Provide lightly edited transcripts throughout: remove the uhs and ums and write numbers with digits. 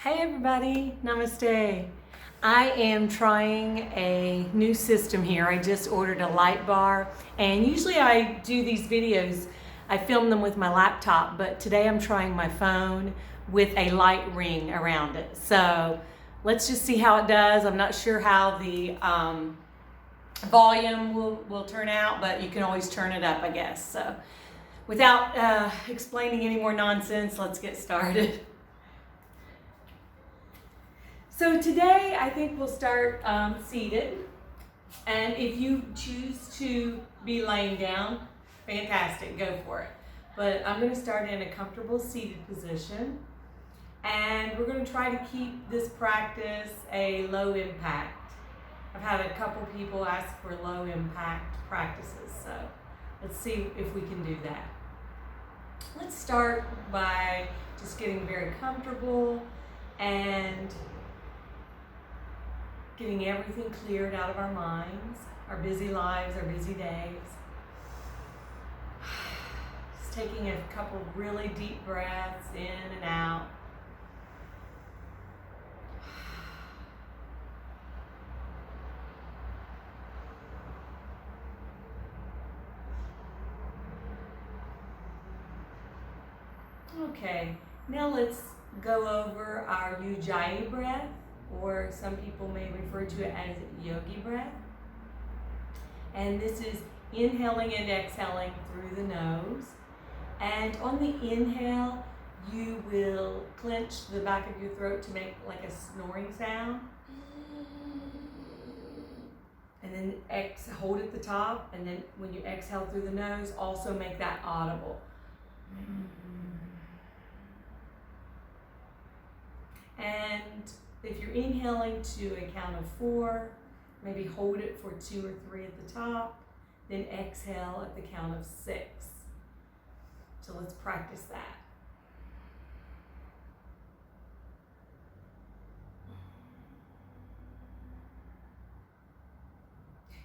Hey everybody, namaste. I am trying a new system here. I just ordered a light bar, and usually I do these videos, I film them with my laptop, but today I'm trying my phone with a light ring around it. So let's just see how it does. I'm not sure how the volume will turn out, but you can always turn it up, I guess. So without explaining any more nonsense, let's get started. So today I think we'll start seated, and if you choose to be laying down, fantastic, go for it. But I'm going to start in a comfortable seated position, and we're going to try to keep this practice a low impact. I've had a couple people ask for low impact practices, so let's see if we can do that. Let's start by just getting very comfortable and getting everything cleared out of our minds, our busy lives, our busy days. Just taking a couple really deep breaths in and out. Okay, now let's go over our Ujjayi breath, or some people may refer to it as yogi breath. And this is inhaling and exhaling through the nose. And on the inhale, you will clench the back of your throat to make like a snoring sound. And then hold at the top, and then when you exhale through the nose, also make that audible. And if you're inhaling to a count of 4, maybe hold it for 2 or 3 at the top, then exhale at the count of 6. So let's practice that.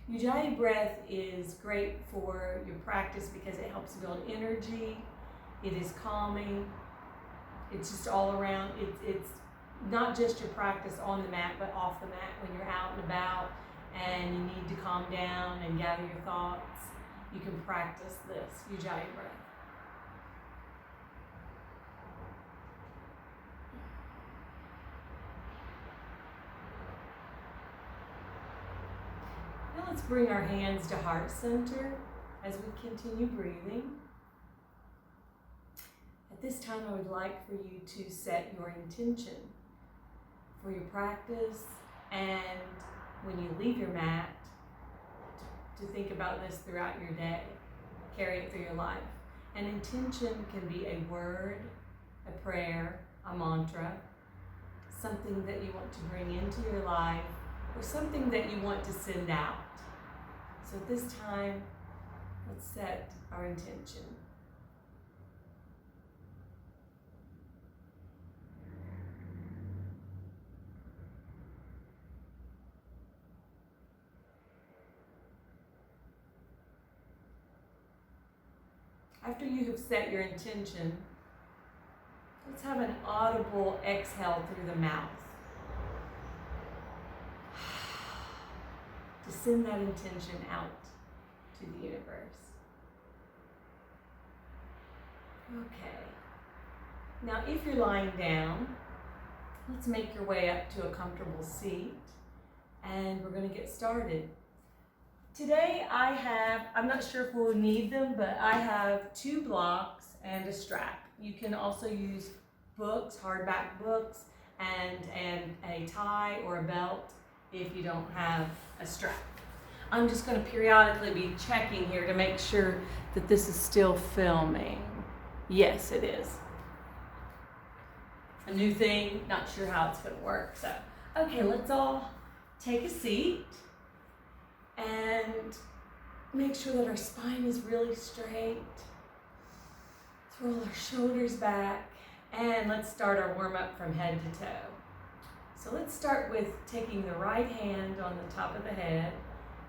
Ujjayi breath is great for your practice because it helps build energy, it is calming, it's just all around, it's not just your practice on the mat, but off the mat when you're out and about and you need to calm down and gather your thoughts. You can practice this Ujjayi breath. Now let's bring our hands to heart center as we continue breathing. At this time, I would like for you to set your intention for your practice, and when you leave your mat, to think about this throughout your day, carry it through your life. An intention can be a word, a prayer, a mantra, something that you want to bring into your life, or something that you want to send out. So at this time, let's set our intention. After you have set your intention, let's have an audible exhale through the mouth to send that intention out to the universe. Okay. Now, if you're lying down, let's make your way up to a comfortable seat, and we're going to get started. Today I'm not sure if we'll need them, but I have 2 blocks and a strap. You can also use books, hardback books, and a tie or a belt if you don't have a strap. I'm just going to periodically be checking here to make sure that this is still filming. Yes, it is. A new thing, not sure how it's going to work. So, okay, let's all take a seat and make sure that our spine is really straight. Let's roll our shoulders back, and let's start our warm-up from head to toe. So let's start with taking the right hand on the top of the head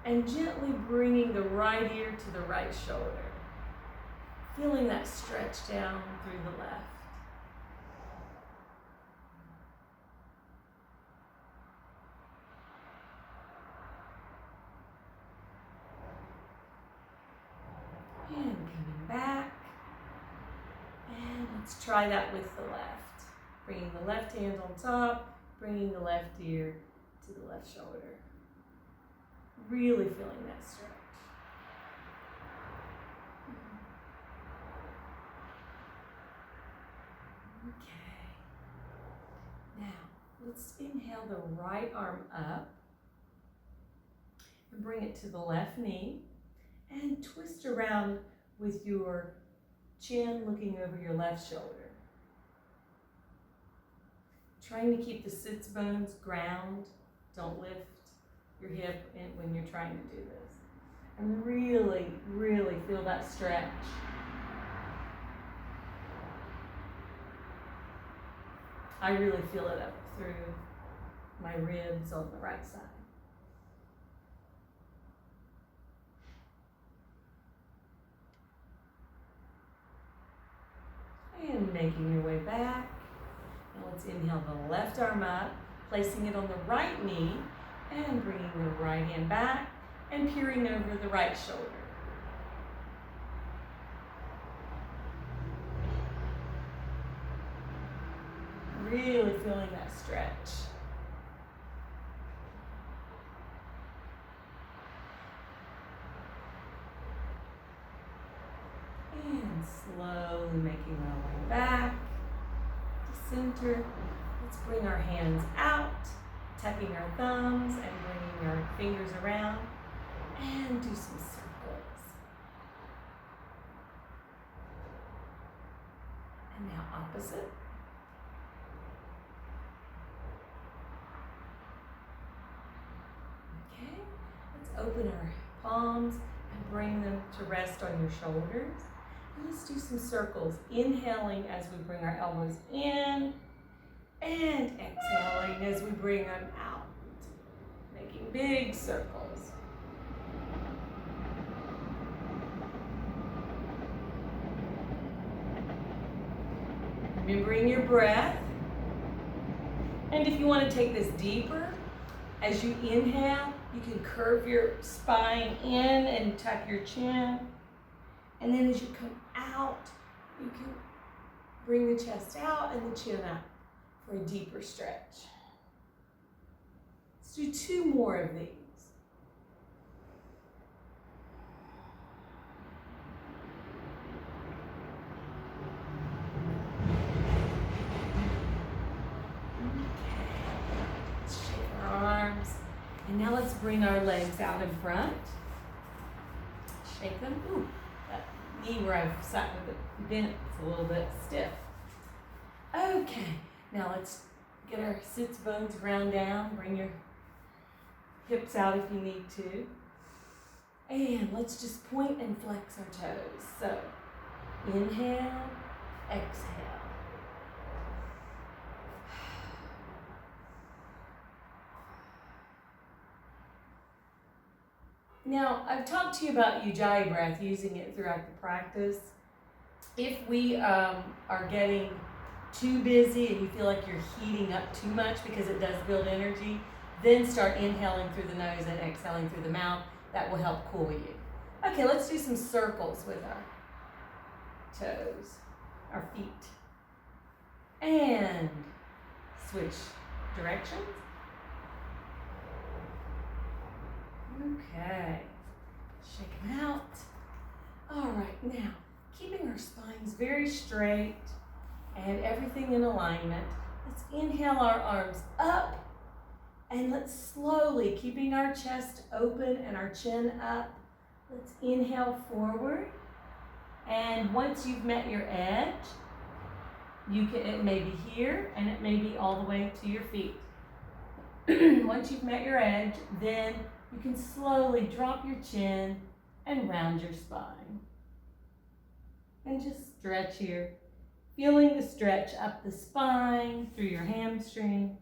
and gently bringing the right ear to the right shoulder. Feeling that stretch down through the left. Let's try that with the left. Bringing the left hand on top, bringing the left ear to the left shoulder. Really feeling that stretch. Okay. Now, let's inhale the right arm up and bring it to the left knee and twist around with your chin looking over your left shoulder. Trying to keep the sits bones ground. Don't lift your hip when you're trying to do this. And really, really feel that stretch. I really feel it up through my ribs on the right side. And making your way back. Now let's inhale the left arm up, placing it on the right knee, and bringing the right hand back and peering over the right shoulder. Really feeling that stretch. And slowly making our way back to center. Let's bring our hands out, tucking our thumbs and bringing our fingers around, and do some circles. And now opposite. Okay, let's open our palms and bring them to rest on your shoulders. And let's do some circles, inhaling as we bring our elbows in, and exhaling as we bring them out, making big circles. Remembering your breath. And if you want to take this deeper, as you inhale, you can curve your spine in and tuck your chin. And then as you come out, you can bring the chest out and the chin up for a deeper stretch. Let's do 2 more of these. And now let's bring our legs out in front. Shake them. Ooh, that knee where I've sat with it bent, it's a little bit stiff. Okay, now let's get our sits bones ground down. Bring your hips out if you need to. And let's just point and flex our toes. So, inhale, exhale. Now, I've talked to you about Ujjayi breath, using it throughout the practice. If we are getting too busy and you feel like you're heating up too much because it does build energy, then start inhaling through the nose and exhaling through the mouth. That will help cool you. Okay, let's do some circles with our toes, our feet. And switch directions. Okay, shake them out. All right, now, keeping our spines very straight and everything in alignment, let's inhale our arms up, and let's slowly, keeping our chest open and our chin up, let's inhale forward. And once you've met your edge, it may be here and it may be all the way to your feet. Once you've met your edge, then you can slowly drop your chin and round your spine. And just stretch here, feeling the stretch up the spine, through your hamstrings.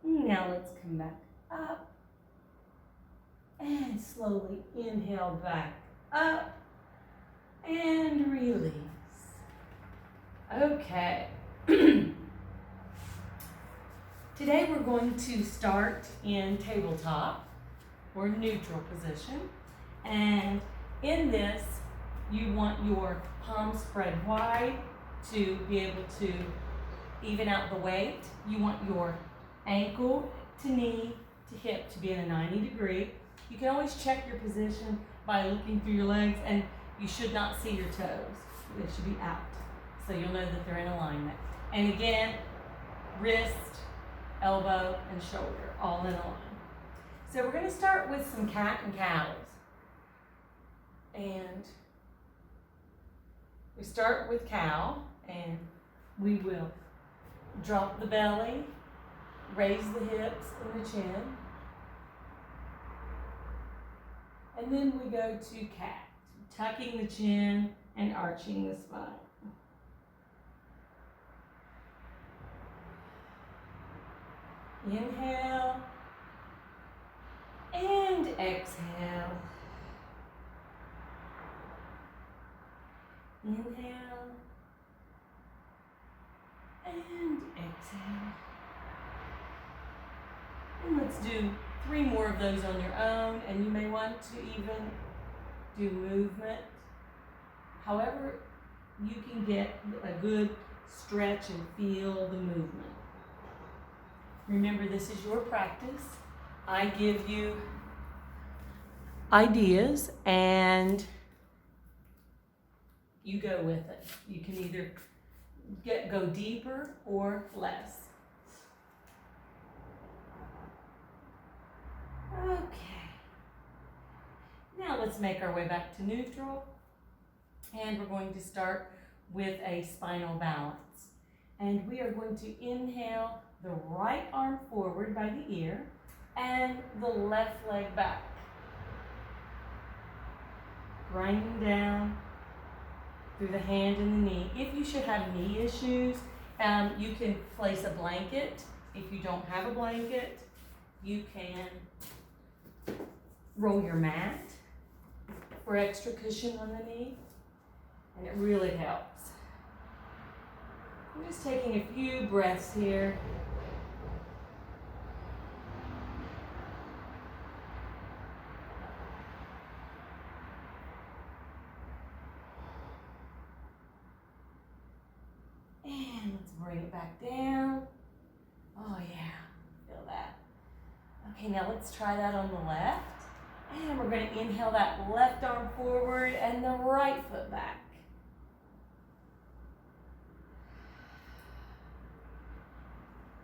Now let's come back up. And slowly inhale back up and release. Okay. Today we're going to start in tabletop or neutral position. And in this, you want your palms spread wide to be able to even out the weight. You want your ankle to knee to hip to be in a 90 degree. You can always check your position by looking through your legs, and you should not see your toes. They should be out, so you'll know that they're in alignment. And again, wrist, elbow, and shoulder, all in a line. So we're going to start with some cat and cows. And we start with cow, and we will drop the belly, raise the hips and the chin, and then we go to cat, tucking the chin and arching the spine. Inhale and exhale. Inhale and exhale. And let's do 3 more of those on your own, and you may want to even do movement. However, you can get a good stretch and feel the movement. Remember, this is your practice. I give you ideas and you go with it. You can either go deeper or less. Okay. Now let's make our way back to neutral. And we're going to start with a spinal balance. And we are going to inhale the right arm forward by the ear and the left leg back. Grinding down through the hand and the knee. If you should have knee issues, you can place a blanket. If you don't have a blanket, you can roll your mat for extra cushion on the knee, and it really helps. I'm just taking a few breaths here. And let's bring it back down. Oh yeah, feel that. Okay, now let's try that on the left. And we're going to inhale that left arm forward and the right foot back.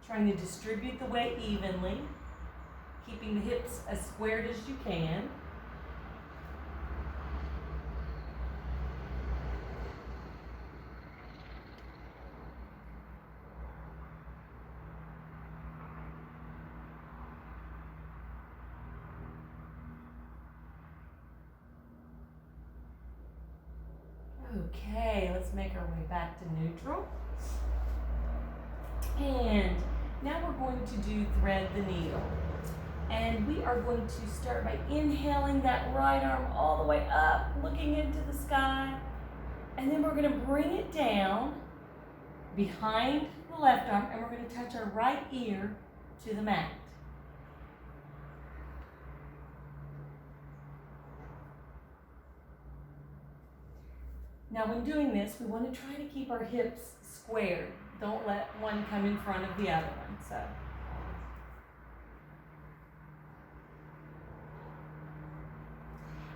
Trying to distribute the weight evenly, keeping the hips as squared as you can. Okay, let's make our way back to neutral. And now we're going to do thread the needle. And we are going to start by inhaling that right arm all the way up, looking into the sky. And then we're going to bring it down behind the left arm, and we're going to touch our right ear to the mat. Now when doing this, we want to try to keep our hips squared. Don't let one come in front of the other one. So.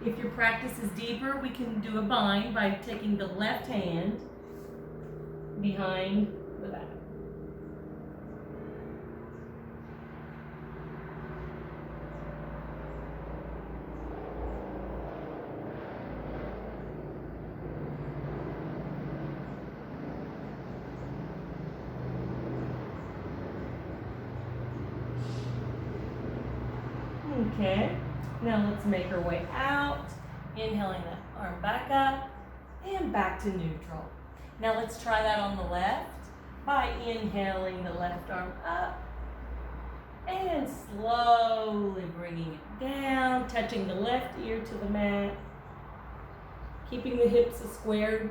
If your practice is deeper, we can do a bind by taking the left hand behind the back. Okay, now let's make our way out, inhaling that arm back up and back to neutral. Now let's try that on the left by inhaling the left arm up and slowly bringing it down, touching the left ear to the mat, keeping the hips as squared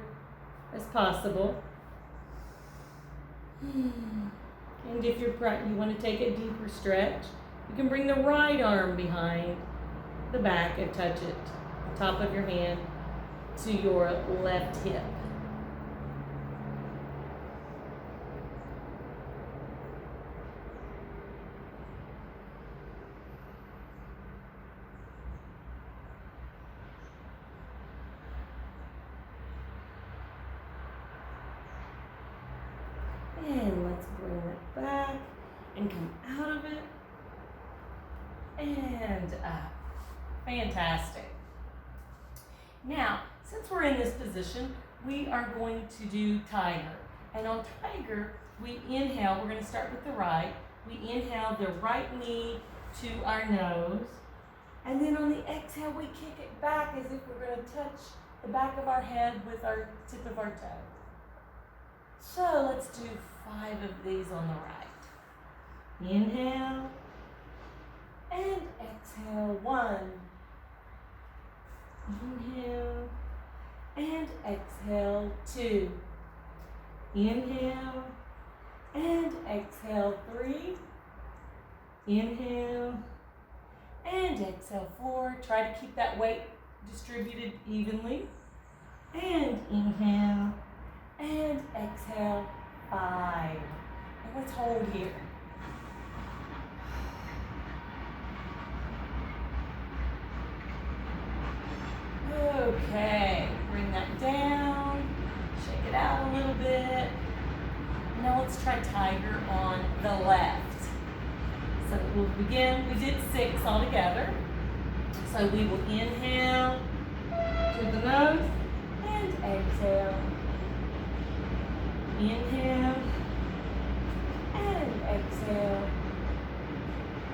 as possible. And And if you want to take a deeper stretch, you can bring the right arm behind the back and touch it, the top of your hand, to your left hip. And let's bring it back and come out of it and up. Fantastic. Now, since we're in this position, we are going to do tiger. And on tiger, we inhale. We're going to start with the right. We inhale the right knee to our nose. And then on the exhale, we kick it back as if we're going to touch the back of our head with our tip of our toe. So let's do 5 of these on the right. Inhale and exhale. 1. Inhale and exhale. 2. Inhale and exhale. 3. Inhale and exhale. 4. Try to keep that weight distributed evenly. And inhale and exhale. 5. And let's hold here. Okay, bring that down, shake it out a little bit. Now let's try tiger on the left. So we'll begin, we did 6 altogether. So we will inhale to the nose and exhale. Inhale and exhale.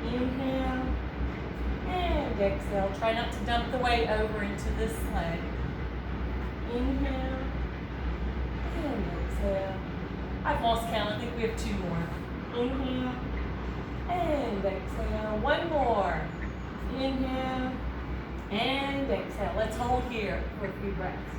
Inhale and exhale. Try not to dump the weight over into this leg. Inhale and exhale. I've lost count. I think we have 2 more. Inhale and exhale. 1 more. Inhale and exhale. Let's hold here for a few breaths.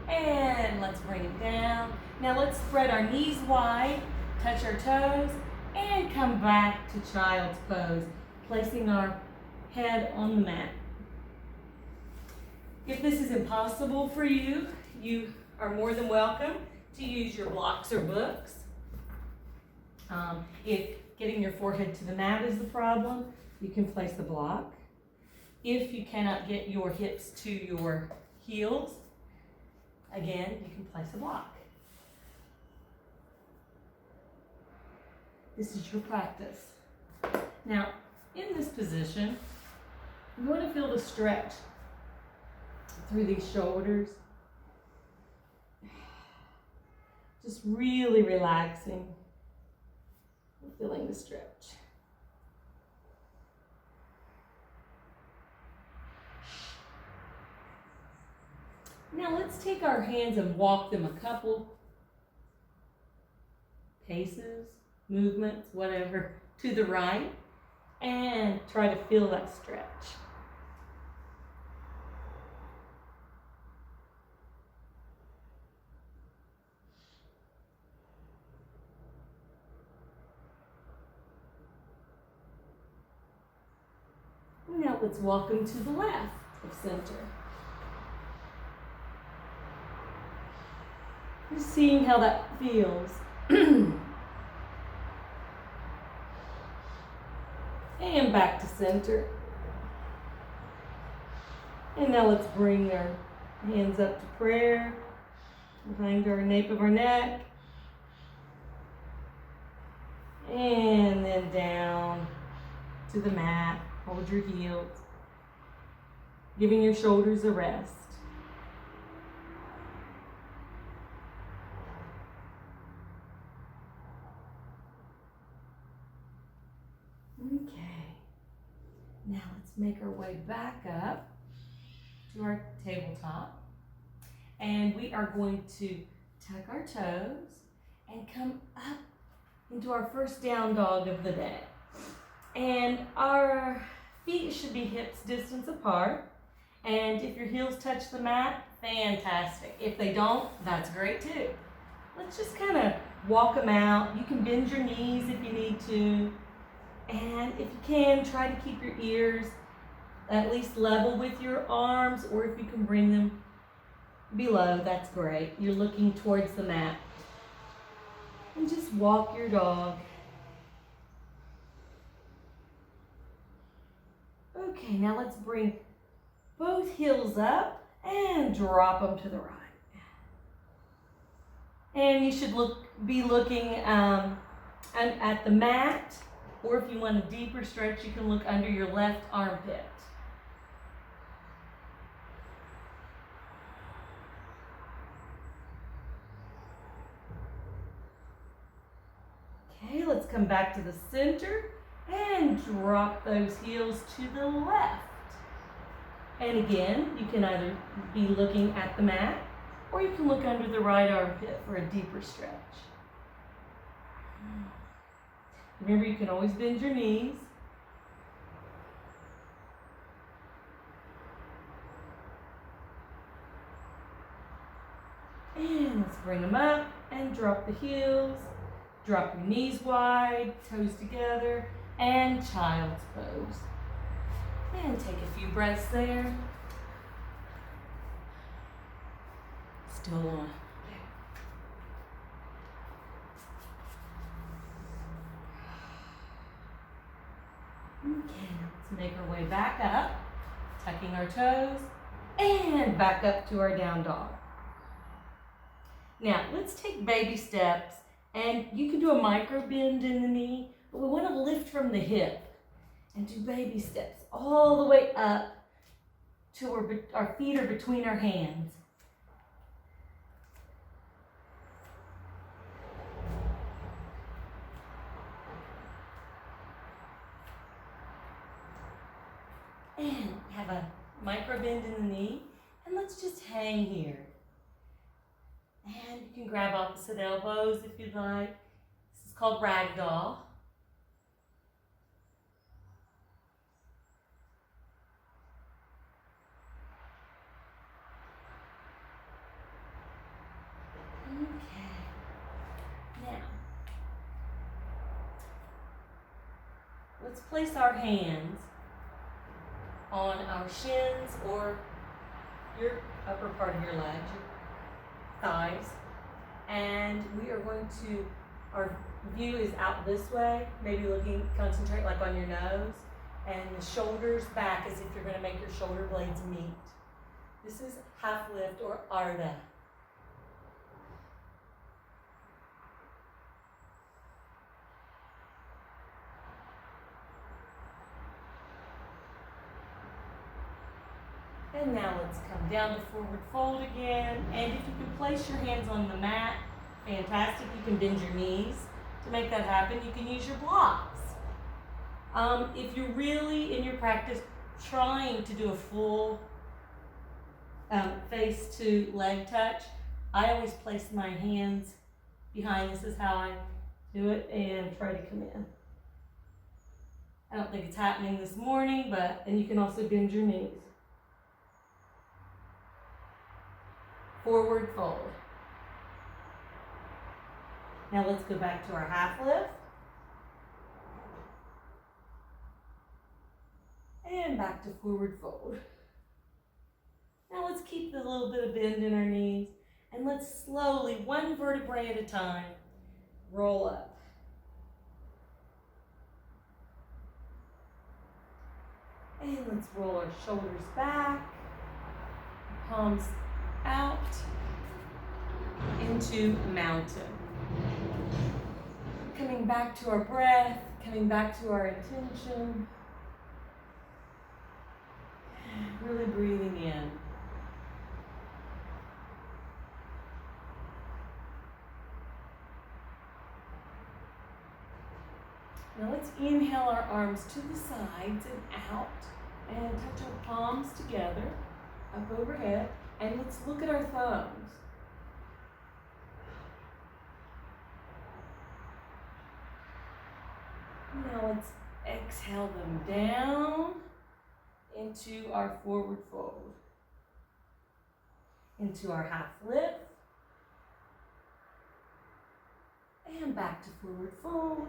And let's bring it down. Now let's spread our knees wide, touch our toes, and come back to child's pose, placing our head on the mat. If this is impossible for you, you are more than welcome to use your blocks or books. If getting your forehead to the mat is the problem, you can place the block. If you cannot get your hips to your heels, again, you can place a block. This is your practice. Now, in this position, you want to feel the stretch through these shoulders. Just really relaxing, feeling the stretch. Now let's take our hands and walk them a couple paces, movements, whatever, to the right, and try to feel that stretch. Now let's walk them to the left of center. Just seeing how that feels. And back to center. And now let's bring our hands up to prayer, behind our nape of our neck. And then down to the mat. Hold your heels, giving your shoulders a rest. Okay, now let's make our way back up to our tabletop. And we are going to tuck our toes and come up into our first down dog of the day. And our feet should be hips distance apart. And if your heels touch the mat, fantastic. If they don't, that's great too. Let's just kind of walk them out. You can bend your knees if you need to. And if you can, try to keep your ears at least level with your arms, or if you can bring them below, that's great. You're looking towards the mat. And just walk your dog. Okay, now let's bring both heels up and drop them to the right. And you should be looking at the mat, or if you want a deeper stretch, you can look under your left armpit. Okay, let's come back to the center and drop those heels to the left. And again, you can either be looking at the mat, or you can look under the right armpit for a deeper stretch. Remember, you can always bend your knees. And let's bring them up and drop the heels. Drop your knees wide, toes together, and child's pose. And take a few breaths there. Still on. Okay, let's make our way back up, tucking our toes, and back up to our down dog. Now, let's take baby steps, and you can do a micro bend in the knee, but we want to lift from the hip and do baby steps all the way up to where our feet are between our hands. And have a micro bend in the knee, and let's just hang here. And you can grab opposite elbows if you'd like. This is called ragdoll. Okay. Now, let's place our hands on our shins or your upper part of your legs, your thighs, and we are going to, our view is out this way, maybe concentrate like on your nose, and the shoulders back as if you're going to make your shoulder blades meet. This is half lift or Ardha. And now let's come down to forward fold again. And if you can place your hands on the mat, fantastic. You can bend your knees to make that happen. You can use your blocks. If you're really in your practice trying to do a full face to leg touch, I always place my hands behind. This is how I do it and try to come in. I don't think it's happening this morning, and you can also bend your knees. Forward fold. Now let's go back to our half lift. And back to forward fold. Now let's keep the little bit of bend in our knees, and let's slowly, one vertebrae at a time, roll up. And let's roll our shoulders back, palms out into mountain. Coming back to our breath, coming back to our intention. Really breathing in. Now let's inhale our arms to the sides and out and touch our palms together up overhead. And let's look at our thumbs. Now let's exhale them down into our forward fold. into our half lift. And back to forward fold.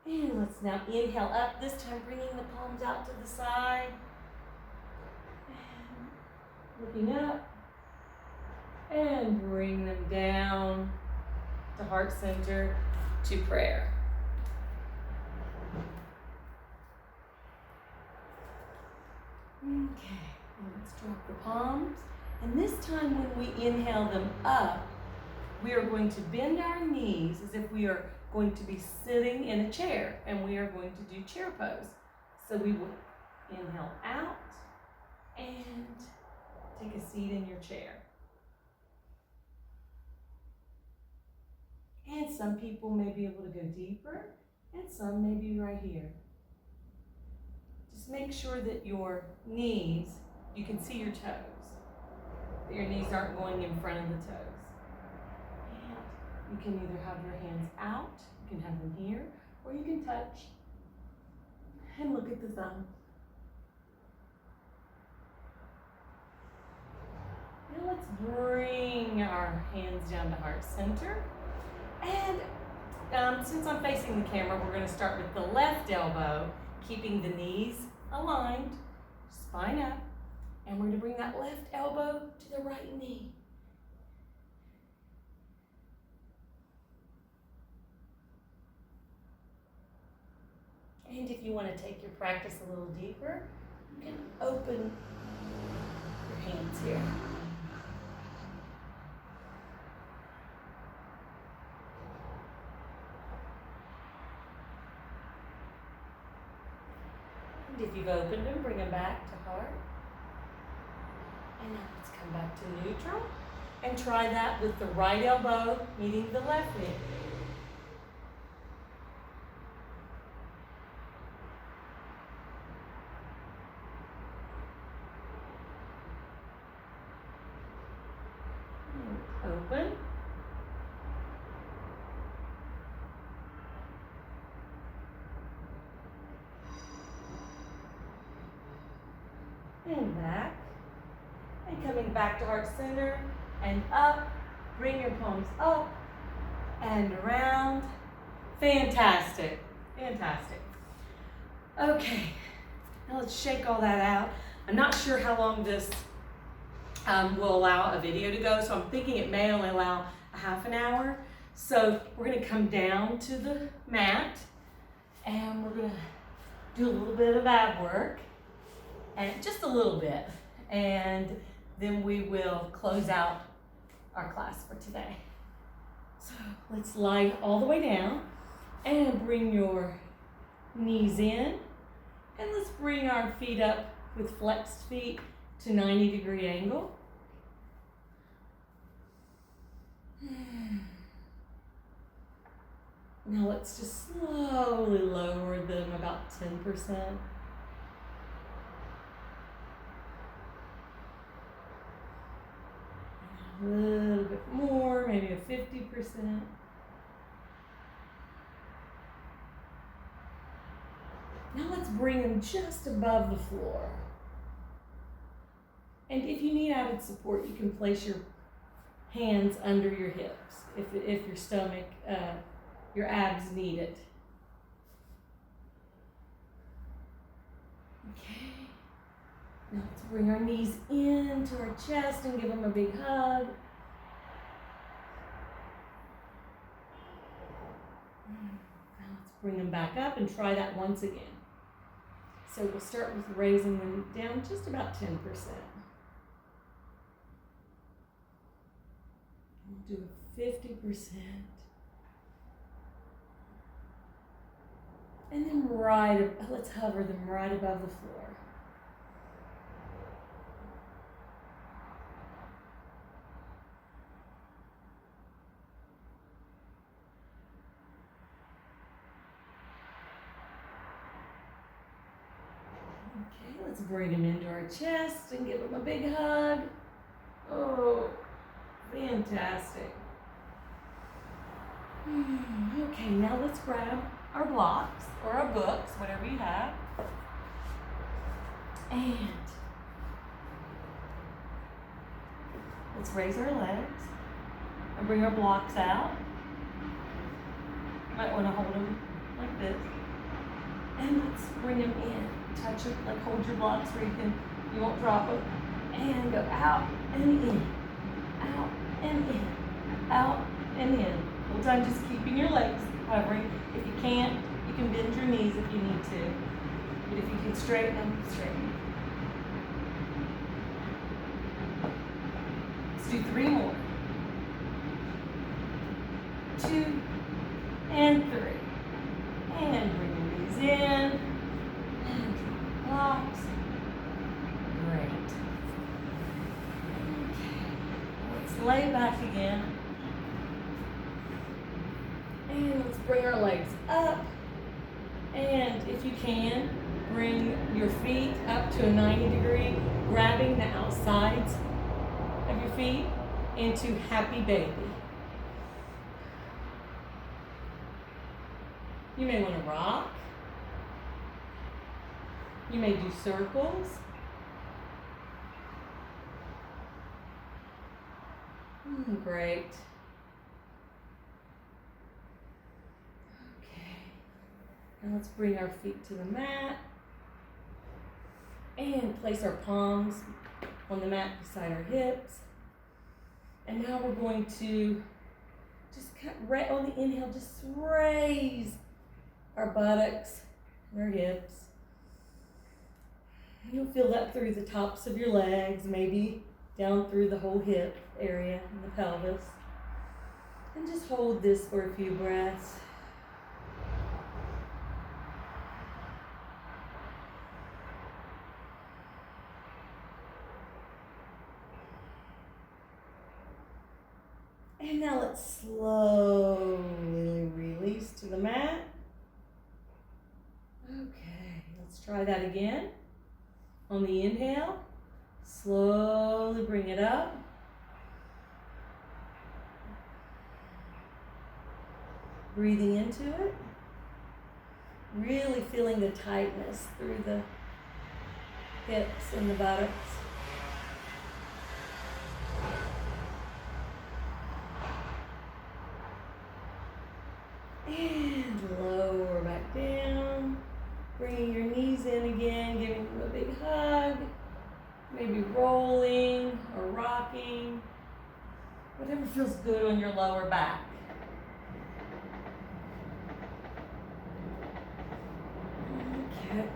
And let's now inhale up, this time bringing the palms out to the side. And looking up. And bring them down to heart center to prayer. Okay, let's drop the palms. And this time when we inhale them up, we are going to bend our knees as if we are going to be sitting in a chair, and we are going to do chair pose. So we will inhale out and take a seat in your chair. And some people may be able to go deeper, and some may be right here. Just make sure that your knees, you can see your toes, that your knees aren't going in front of the toes. And you can either have your hands out, you can have them here, or you can touch and look at the thumb. Now let's bring our hands down to heart center. And since I'm facing the camera, we're going to start with the left elbow, keeping the knees aligned, spine up, and we're going to bring that left elbow to the right knee. And if you want to take your practice a little deeper, you can open your hands here. And if you've opened them, bring them back to heart. And now let's come back to neutral. And try that with the right elbow meeting the left knee. And open. And back, and coming back to heart center, and up, bring your palms up, and around. Fantastic, fantastic. Okay, now let's shake all that out. I'm not sure how long this will allow a video to go, so I'm thinking it may only allow a half an hour. So we're gonna come down to the mat, and we're gonna do a little bit of ab work. And just a little bit, and then we will close out our class for today. So let's lie all the way down and bring your knees in, and let's bring our feet up with flexed feet to 90-degree angle. Now let's just slowly lower them about 10%. A little bit more, maybe a 50%. Now let's bring them just above the floor. And if you need added support, you can place your hands under your hips if your stomach, your abs need it. Okay. Now let's bring our knees into our chest and give them a big hug. Now let's bring them back up and try that once again. So we'll start with raising them down just about 10%. We'll do a 50%. And then let's hover them right above the floor. Okay, let's bring them into our chest and give them a big hug. Oh, fantastic. Okay, now let's grab our blocks or our books, whatever you have. And Let's raise our legs and bring our blocks out. Might want to hold them like this. And let's bring them in. Touch them, like hold your blocks where you won't drop them. And go out and in. Out and in. Out and in. Whole time just keeping your legs hovering. If you can't, you can bend your knees if you need to. But if you can straighten them, straighten them. Let's do 3 more. 2 and 3. And bring your knees in. And drop blocks. Great. Okay. Let's lay back again. And let's bring our legs up. And if you can, bring your feet up to a 90 degree, grabbing the outsides of your feet into happy baby. You may want to rock. You may do circles. Great. Okay. And let's bring our feet to the mat. And place our palms on the mat beside our hips. And now we're going to just right on the inhale, just raise our buttocks and our hips. You'll feel that through the tops of your legs, maybe down through the whole hip area and the pelvis. And just hold this for a few breaths. And now let's slowly release to the mat. Okay, let's try that again. On the inhale, slowly bring it up. Breathing into it. Really feeling the tightness through the hips and the buttocks. And lower back down. Bringing your knees in again, giving them a big hug. Maybe rolling or rocking. Whatever feels good on your lower back. Okay.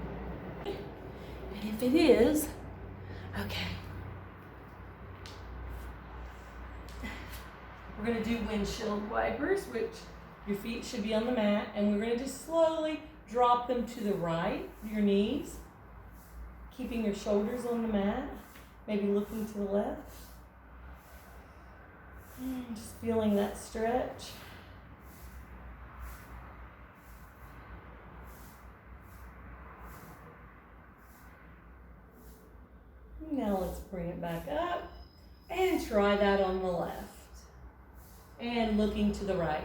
And if it is, okay. We're going to do windshield wipers, which your feet should be on the mat, and we're going to just slowly drop them to the right, your knees, keeping your shoulders on the mat, maybe looking to the left. Just feeling that stretch. Now let's bring it back up and try that on the left. And looking to the right.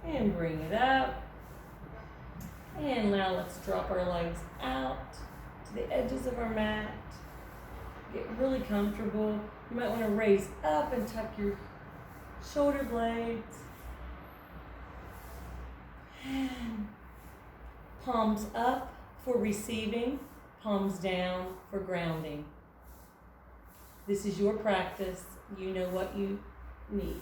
And bring it up. And now let's drop our legs out to the edges of our mat. Get really comfortable. You might want to raise up and tuck your shoulder blades. And palms up for receiving, palms down for grounding. This is your practice. You know what you need.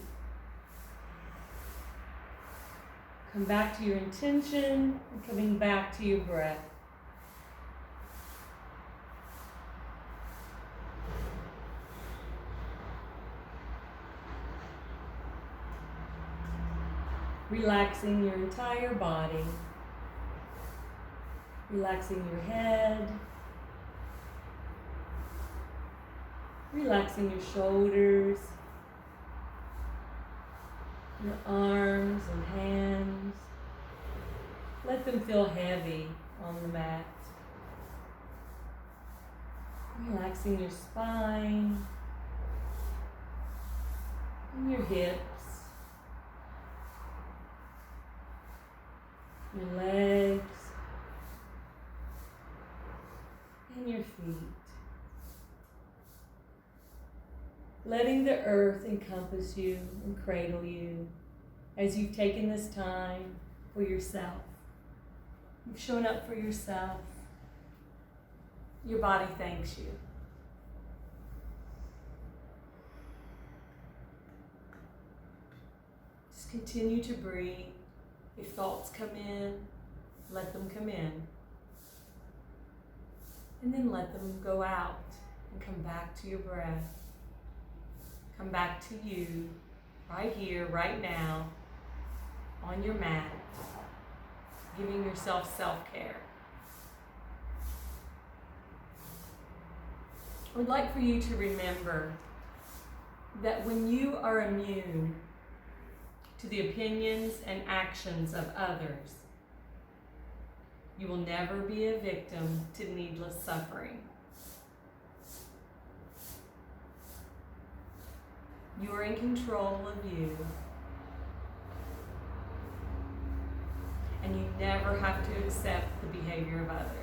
Come back to your intention and coming back to your breath. Relaxing your entire body. Relaxing your head. Relaxing your shoulders. Your arms and hands. Let them feel heavy on the mat. Relaxing your spine and your hips, your legs, and your feet. Letting the earth encompass you and cradle you as you've taken this time for yourself. You've shown up for yourself. Your body thanks you. Just continue to breathe. If thoughts come in, let them come in. And then let them go out and come back to your breath. Come back to you, right here, right now, on your mat, giving yourself self-care. I would like for you to remember that when you are immune to the opinions and actions of others, you will never be a victim to needless suffering. You are in control of you, and you never have to accept the behavior of others.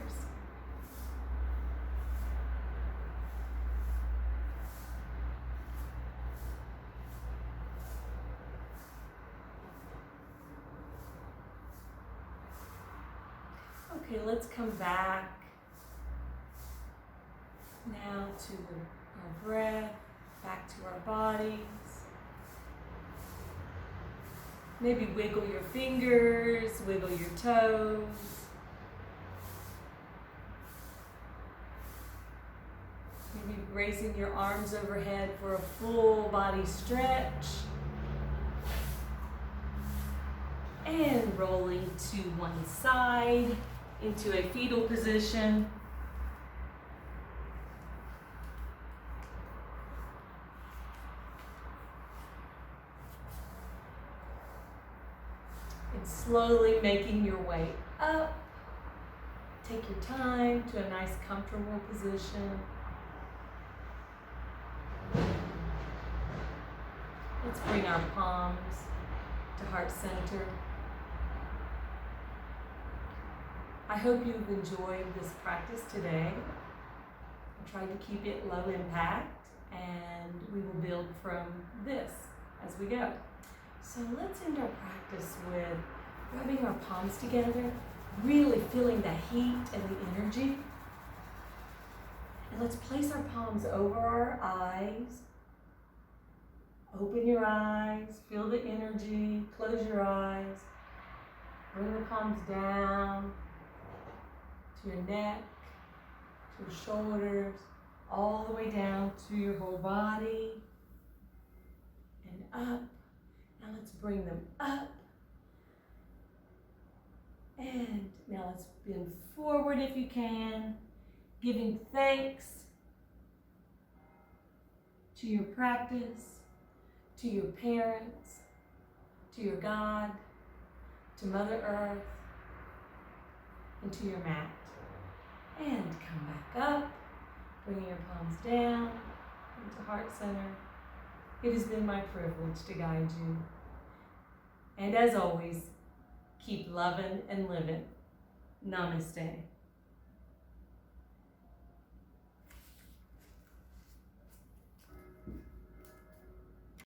Okay, let's come back now to our breath, back to our bodies. Maybe wiggle your fingers, wiggle your toes. Maybe raising your arms overhead for a full body stretch. And rolling to one side into a fetal position. And slowly making your way up. Take your time to a nice comfortable position. Let's bring our palms to heart center. I hope you've enjoyed this practice today. I tried to keep it low impact, and we will build from this as we go. So let's end our practice with rubbing our palms together, really feeling the heat and the energy. And let's place our palms over our eyes. Open your eyes, feel the energy, close your eyes. Bring the palms down to your neck, to your shoulders, all the way down to your whole body and up. Now let's bring them up. And now let's bend forward if you can, giving thanks to your practice, to your parents, to your God, to Mother Earth, and to your mat. And come back up, bringing your palms down into heart center. It has been my privilege to guide you. And as always, keep loving and living. Namaste.